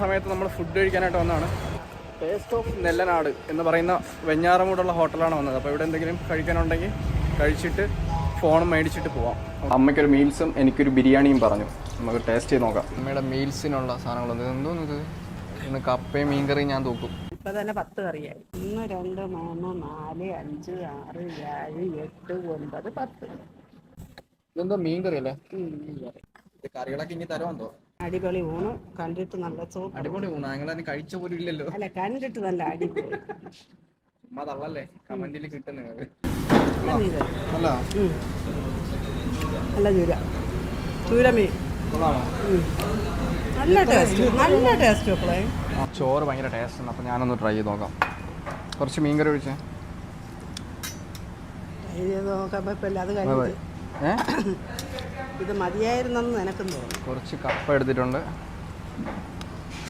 സമയത്ത് നമ്മൾ ഫുഡ് കഴിക്കാനായിട്ട് വന്നതാണ്. ടേസ്റ്റ് ഓഫ് നെല്ലനാട് എന്ന് പറയുന്ന വെഞ്ഞാറമൂടുള്ള ഹോട്ടലാണ് വന്നത്. അപ്പോൾ ഇവിടെ എന്തെങ്കിലും കഴിക്കാനുണ്ടെങ്കിൽ കഴിച്ചിട്ട് ഫോണും മേടിച്ചിട്ട് പോവാം. അമ്മയ്ക്കൊരു മീൽസും എനിക്കൊരു ബിരിയാണിയും പറഞ്ഞു. നമുക്ക് ടേസ്റ്റ് ചെയ്ത് നോക്കാം. അമ്മയുടെ മീൽസിനുള്ള സാധനങ്ങളുണ്ട്. എന്തോന്നിത്? ഇന്ന് കപ്പയും മീൻകറിയും ഞാൻ തൂക്കും. ഇപ്പം തന്നെ 10 കറിയായി. 1 2 3 4 5 6 7 8 9 10. ഇതെന്തോ മീൻകറി അല്ലേ? കറികളൊക്കെ ഇനി തരുമെന്തോ. അടിപൊളി ഊണ്. കണ്ടിട്ട് നല്ല സൂപ്പർ. അടിപൊളി ഊണ്. ഞങ്ങളതിന് കഴിച്ച പോലും ഇല്ലല്ലോ. അല്ല, കണ്ടിട്ട് നല്ല അടിപൊളി. ചുമ്മാ തള്ളല്ലേ, കമന്റിൽ കിട്ടും നിങ്ങൾക്ക്. അല്ല നല്ല ചൂരമീൻ നല്ല ടേസ്റ്റ് മക്കളെ. ചോറ് ഭയങ്കര ടേസ്റ്റ് ഉണ്ട്. അപ്പോൾ ഞാനൊന്ന് ട്രൈ ചെയ്ത് നോക്കാം. കുറച്ച് മീൻകറി ഒഴിച്ചേ. നോക്കാൻ കുഴപ്പമില്ല. അത് കഴിഞ്ഞിട്ട് ഇത് മതിയായിരുന്നെന്ന് നിനക്കും തോന്നും. കുറച്ച് കപ്പ എടുത്തിട്ടുണ്ട്.